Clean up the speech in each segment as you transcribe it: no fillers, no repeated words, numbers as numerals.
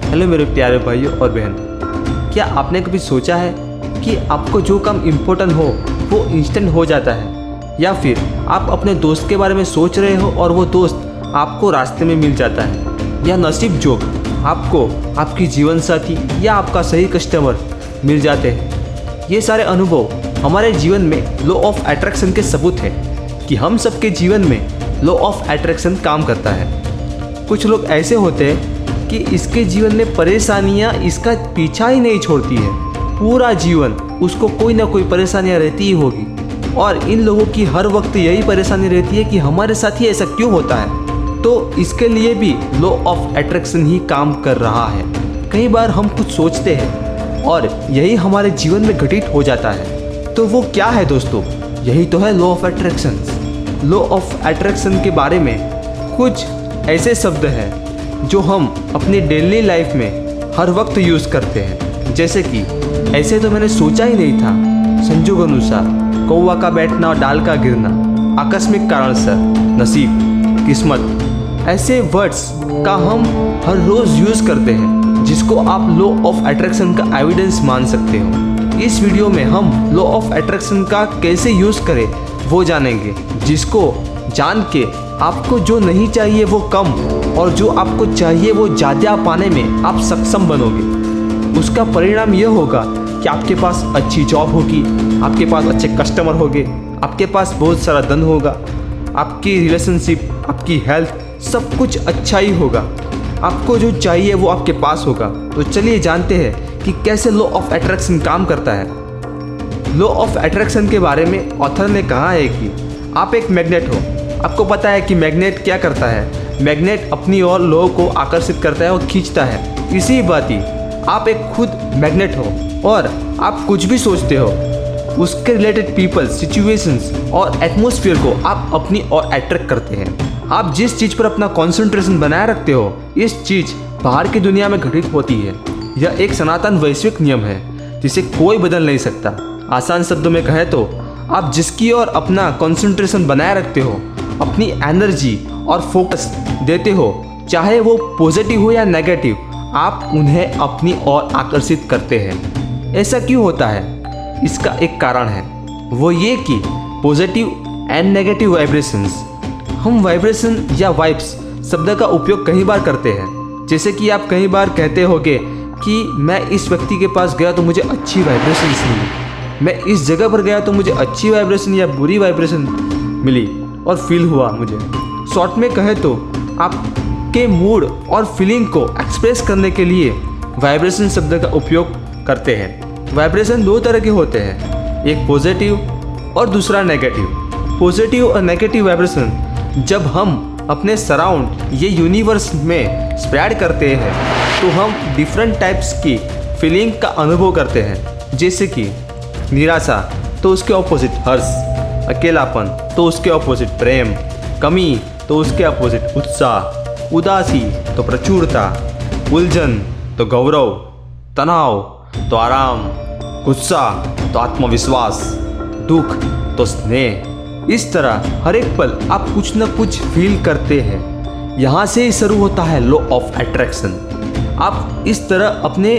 Hello मेरे प्यारे भाइयों और बहन, क्या आपने कभी सोचा है कि आपको जो काम इम्पोर्टेंट हो वो इंस्टेंट हो जाता है, या फिर आप अपने दोस्त के बारे में सोच रहे हो और वो दोस्त आपको रास्ते में मिल जाता है, या नसीब जोग आपको आपकी जीवन साथी या आपका सही कस्टमर मिल जाते हैं। ये सारे अनुभव हमारे जीवन में लॉ ऑफ अट्रैक्शन के सबूत हैं कि हम सबके जीवन में लॉ ऑफ अट्रैक्शन काम करता है। कुछ लोग ऐसे होते हैं कि इसके जीवन में परेशानियां इसका पीछा ही नहीं छोड़ती है, पूरा जीवन उसको कोई ना कोई परेशानियां रहती ही होगी। और इन लोगों की हर वक्त यही परेशानी रहती है कि हमारे साथ ही ऐसा क्यों होता है। तो इसके लिए भी लॉ ऑफ अट्रैक्शन ही काम कर रहा है। कई बार हम कुछ सोचते हैं और यही हमारे जीवन में घटित हो जाता है। तो वो क्या है दोस्तों? यही तो है law of attraction. Law of attraction के बारे में कुछ ऐसे शब्द हैं जो हम अपनी डेली लाइफ में हर वक्त यूज़ करते हैं, जैसे कि ऐसे तो मैंने सोचा ही नहीं था, संजोग अनुसार, कौवा का बैठना और डाल का गिरना, आकस्मिक कारणसर, नसीब, किस्मत। ऐसे वर्ड्स का हम हर रोज़ यूज़ करते हैं जिसको आप लॉ ऑफ अट्रैक्शन का एविडेंस मान सकते हो। इस वीडियो में हम लॉ ऑफ अट्रैक्शन का कैसे यूज़ करें वो जानेंगे, जिसको जान के आपको जो नहीं चाहिए वो कम और जो आपको चाहिए वो ज़्यादा पाने में आप सक्षम बनोगे। उसका परिणाम यह होगा कि आपके पास अच्छी जॉब होगी, आपके पास अच्छे कस्टमर होंगे, आपके पास बहुत सारा धन होगा, आपकी रिलेशनशिप, आपकी हेल्थ, सब कुछ अच्छा ही होगा। आपको जो चाहिए वो आपके पास होगा। तो चलिए जानते हैं कि कैसे लॉ ऑफ अट्रैक्शन काम करता है। लॉ ऑफ अट्रैक्शन के बारे में ऑथर ने कहा है कि आप एक मैग्नेट हो। आपको पता है कि मैग्नेट क्या करता है? मैग्नेट अपनी ओर लोगों को आकर्षित करता है और खींचता है। इसी बात ही आप एक खुद मैग्नेट हो और आप कुछ भी सोचते हो, उसके रिलेटेड पीपल, सिचुएशंस और एटमॉस्फेयर को आप अपनी ओर अट्रैक्ट करते हैं। आप जिस चीज़ पर अपना कंसंट्रेशन बनाए रखते हो, इस चीज़ बाहर की दुनिया में घटित होती है। यह एक सनातन वैश्विक नियम है जिसे कोई बदल नहीं सकता। आसान शब्दों में कहें तो आप जिसकी ओर अपना कंसंट्रेशन बनाए रखते हो, अपनी एनर्जी और फोकस देते हो, चाहे वो पॉजिटिव हो या नेगेटिव, आप उन्हें अपनी ओर आकर्षित करते हैं। ऐसा क्यों होता है? इसका एक कारण है, वो ये कि पॉजिटिव एंड नेगेटिव वाइब्रेशंस। हम वाइब्रेशन या वाइब्स शब्द का उपयोग कई बार करते हैं। जैसे कि आप कई बार कहते होगे कि मैं इस व्यक्ति के पास गया तो मुझे अच्छी वाइब्रेशंस मिली, मैं इस जगह पर गया तो मुझे अच्छी वाइब्रेशन या बुरी वाइब्रेशन मिली और फील हुआ मुझे। शॉर्ट में कहे तो आपके मूड और फीलिंग को एक्सप्रेस करने के लिए वाइब्रेशन शब्द का उपयोग करते हैं। वाइब्रेशन दो तरह के होते हैं, एक पॉजिटिव और दूसरा नेगेटिव। पॉजिटिव और नेगेटिव वाइब्रेशन जब हम अपने सराउंड ये यूनिवर्स में स्प्रेड करते हैं तो हम डिफरेंट टाइप्स की फीलिंग का अनुभव करते हैं। जैसे कि निराशा तो उसके ऑपोजिट हर्ष, अकेलापन तो उसके ऑपोजिट प्रेम, कमी तो उसके ऑपोजिट उत्साह, उदासी तो प्रचुरता, उलझन तो गौरव, तनाव तो आराम, गुस्सा तो आत्मविश्वास, दुख तो स्नेह। इस तरह हर एक पल आप कुछ न कुछ फील करते हैं। यहाँ से ही शुरू होता है लॉ ऑफ अट्रैक्शन। आप इस तरह अपने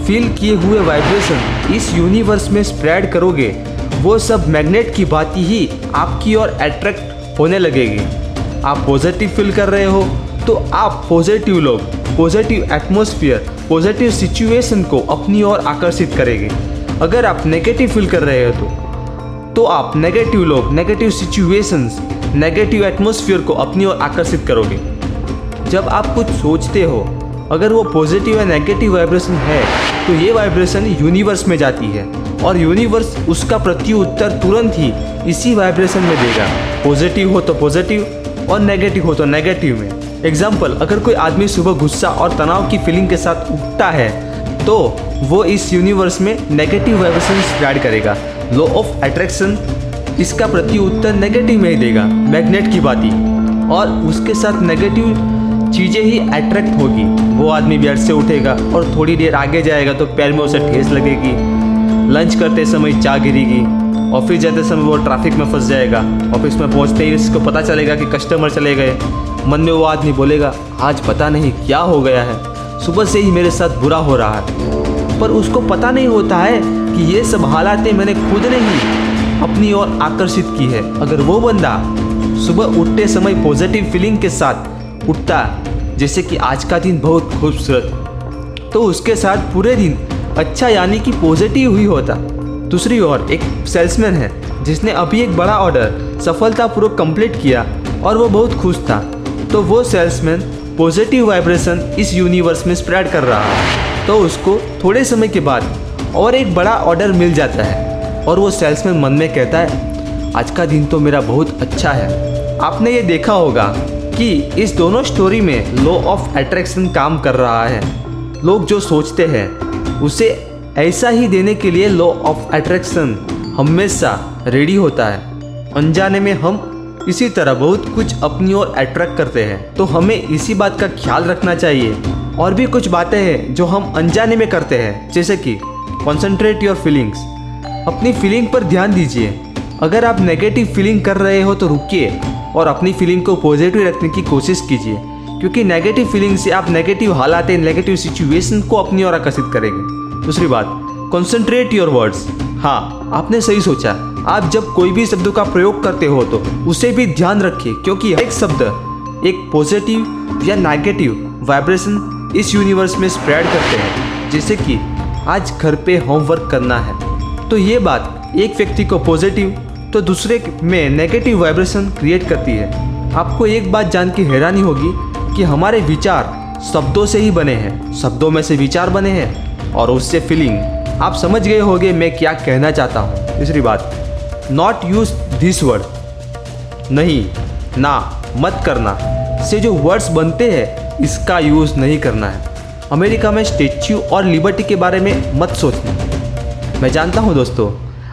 फील किए हुए वाइब्रेशन इस यूनिवर्स में स्प्रेड करोगे, वो सब मैग्नेट की भांति ही आपकी ओर अट्रैक्ट होने लगेगी। आप पॉजिटिव फील कर रहे हो तो आप पॉजिटिव लोग, पॉजिटिव एटमॉस्फेयर, पॉजिटिव सिचुएशन को अपनी ओर आकर्षित करेंगे। अगर आप नेगेटिव फील कर रहे हो तो आप नेगेटिव लोग, नेगेटिव सिचुएशंस, नेगेटिव एटमॉस्फेयर को अपनी ओर आकर्षित करोगे। जब आप कुछ सोचते हो, अगर वो पॉजिटिव या नेगेटिव वाइब्रेशन है तो ये वाइब्रेशन यूनिवर्स में जाती है और यूनिवर्स उसका प्रत्युत्तर तुरंत ही इसी वाइब्रेशन में देगा। पॉजिटिव हो तो पॉजिटिव और नेगेटिव हो तो नेगेटिव में। एग्जाम्पल, अगर कोई आदमी सुबह गुस्सा और तनाव की फीलिंग के साथ उठता है तो वो इस यूनिवर्स में नेगेटिव वाइब्रेशन स्प्रेड करेगा। लॉ ऑफ अट्रैक्शन इसका प्रत्युत्तर नेगेटिव में ही देगा, मैग्नेट की भांति, और उसके साथ नेगेटिव चीज़ें ही अट्रैक्ट होगी। वो आदमी बेड से उठेगा और थोड़ी देर आगे जाएगा तो पैर में उसे ठेस लगेगी, लंच करते समय चाय गिरेगी, ऑफिस जाते समय वो ट्रैफिक में फंस जाएगा, ऑफिस में पहुंचते ही उसको पता चलेगा कि कस्टमर चले गए, मन में वो आदमी बोलेगा आज पता नहीं क्या हो गया है, सुबह से ही मेरे साथ बुरा हो रहा है। पर उसको पता नहीं होता है कि ये सब हालातें मैंने खुद ने ही अपनी ओर आकर्षित की है। अगर वो बंदा सुबह उठते समय पॉजिटिव फीलिंग के साथ उठता, जैसे कि आज का दिन बहुत खूबसूरत, तो उसके साथ पूरे दिन अच्छा यानी कि पॉजिटिव ही होता। दूसरी ओर एक सेल्समैन है जिसने अभी एक बड़ा ऑर्डर सफलतापूर्वक कंप्लीट किया और वो बहुत खुश था, तो वो सेल्समैन पॉजिटिव वाइब्रेशन इस यूनिवर्स में स्प्रेड कर रहा है। तो उसको थोड़े समय के बाद और एक बड़ा ऑर्डर मिल जाता है और वो सेल्समैन मन में कहता है, आज का दिन तो मेरा बहुत अच्छा है। आपने ये देखा होगा कि इस दोनों स्टोरी में लॉ ऑफ अट्रैक्शन काम कर रहा है। लोग जो सोचते हैं उसे ऐसा ही देने के लिए लॉ ऑफ अट्रैक्शन हमेशा रेडी होता है। अनजाने में हम इसी तरह बहुत कुछ अपनी ओर अट्रैक्ट करते हैं, तो हमें इसी बात का ख्याल रखना चाहिए। और भी कुछ बातें हैं जो हम अनजाने में करते हैं, जैसे कि कॉन्सेंट्रेट योर फीलिंग्स, अपनी फीलिंग पर ध्यान दीजिए। अगर आप नेगेटिव फीलिंग कर रहे हो तो रुकिए और अपनी फीलिंग को पॉजिटिव रखने की कोशिश कीजिए, क्योंकि नेगेटिव फीलिंग से आप नेगेटिव हालात, नेगेटिव सिचुएशन को अपनी ओर आकर्षित करेंगे। दूसरी बात, कॉन्सेंट्रेट योर वर्ड्स। हाँ, आपने सही सोचा। आप जब कोई भी शब्दों का प्रयोग करते हो तो उसे भी ध्यान रखिए, क्योंकि एक शब्द एक पॉजिटिव या नेगेटिव वाइब्रेशन इस यूनिवर्स में स्प्रेड करते हैं। जैसे कि आज घर पे होमवर्क करना है, तो ये बात एक व्यक्ति को पॉजिटिव तो दूसरे में नेगेटिव वाइब्रेशन क्रिएट करती है। आपको एक बात जान के हैरानी होगी कि हमारे विचार शब्दों से ही बने हैं, शब्दों में से विचार बने हैं और उससे फीलिंग। आप समझ गए होंगे मैं क्या कहना चाहता हूँ। तीसरी बात, नॉट यूज दिस वर्ड, नहीं, ना, मत करना से जो वर्ड्स बनते हैं इसका यूज़ नहीं करना है। अमेरिका में स्टैच्यू और लिबर्टी के बारे में मत सोचना। मैं जानता हूँ दोस्तों,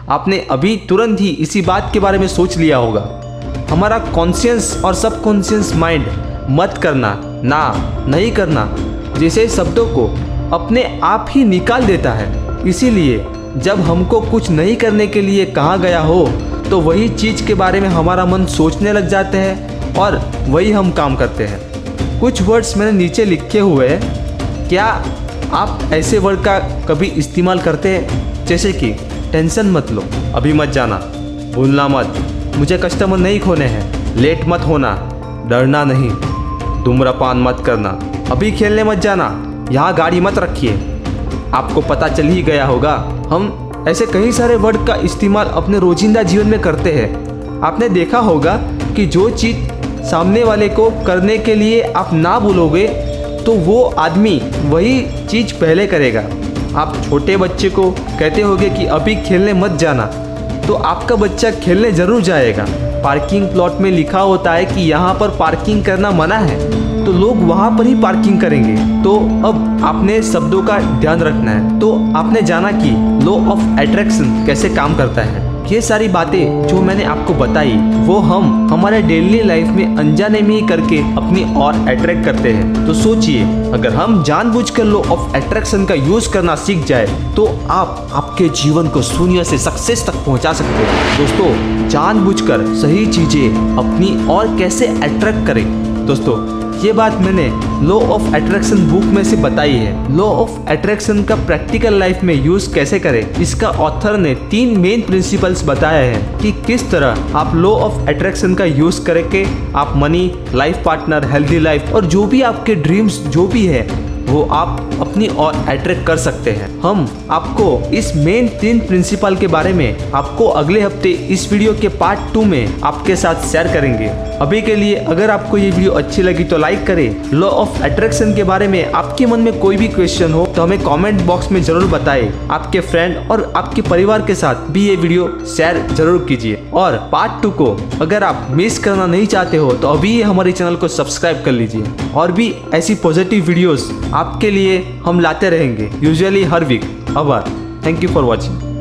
आपने अभी तुरंत ही इसी बात के बारे में सोच लिया होगा। हमारा कॉन्शियस और सबकॉन्शियस माइंड मत करना, ना, नहीं करना जैसे शब्दों को अपने आप ही निकाल देता है। इसीलिए जब हमको कुछ नहीं करने के लिए कहा गया हो तो वही चीज़ के बारे में हमारा मन सोचने लग जाते हैं और वही हम काम करते हैं। कुछ वर्ड्स मैंने नीचे लिखे हुए हैं, क्या आप ऐसे वर्ड का कभी इस्तेमाल करते हैं? जैसे कि टेंशन मत लो, अभी मत जाना, भूलना मत, मुझे कस्टमर नहीं खोने हैं, लेट मत होना, डरना नहीं, धूम्रपान मत करना, अभी खेलने मत जाना, यहाँ गाड़ी मत रखिए। आपको पता चल ही गया होगा, हम ऐसे कई सारे वर्ड का इस्तेमाल अपने रोजिंदा जीवन में करते हैं। आपने देखा होगा कि जो चीज़ सामने वाले को करने के लिए आप ना बोलोगे तो वो आदमी वही चीज़ पहले करेगा। आप छोटे बच्चे को कहते होगे कि अभी खेलने मत जाना, तो आपका बच्चा खेलने ज़रूर जाएगा। पार्किंग प्लॉट में लिखा होता है कि यहाँ पर पार्किंग करना मना है, तो लोग वहाँ पर ही पार्किंग करेंगे। तो अब आपने शब्दों का ध्यान रखना है। तो आपने जाना कि लॉ ऑफ अट्रैक्शन कैसे काम करता है। ये सारी बातें जो मैंने आपको बताई वो हम हमारे डेली लाइफ में अनजाने में ही करके अपनी और अट्रैक्ट करते हैं। तो सोचिए, अगर हम जानबूझकर लॉ ऑफ अट्रैक्शन का यूज करना सीख जाए तो आप आपके जीवन को शून्य से सक्सेस तक पहुंचा सकते हैं। दोस्तों, जानबूझकर सही चीजें अपनी और कैसे अट्रैक्ट करें। दोस्तों, ये बात मैंने लॉ ऑफ अट्रैक्शन बुक में से बताई है। लॉ ऑफ अट्रैक्शन का प्रैक्टिकल लाइफ में यूज कैसे करें, इसका ऑथर ने 3 मेन प्रिंसिपल्स बताया है कि किस तरह आप लॉ ऑफ अट्रैक्शन का यूज करके आप money, life partner, healthy life और जो भी आपके ड्रीम्स जो भी है वो आप अपनी और अट्रैक्ट कर सकते हैं। हम आपको इस मेन 3 प्रिंसिपल के बारे में आपको अगले हफ्ते इस वीडियो के पार्ट 2 में आपके साथ शेयर करेंगे। अभी के लिए अगर आपको ये वीडियो अच्छी लगी तो लाइक करें। लॉ ऑफ अट्रैक्शन के बारे में आपके मन में कोई भी क्वेश्चन हो तो हमें कमेंट बॉक्स में जरूर बताएं। आपके फ्रेंड और आपके परिवार के साथ भी ये वीडियो शेयर जरूर कीजिए। और पार्ट 2 को अगर आप मिस करना नहीं चाहते हो तो अभी हमारे चैनल को सब्सक्राइब कर लीजिए। और भी ऐसी पॉजिटिव वीडियोस आपके लिए हम लाते रहेंगे, यूजुअली हर वीक। आभार, थैंक यू फॉर वॉचिंग।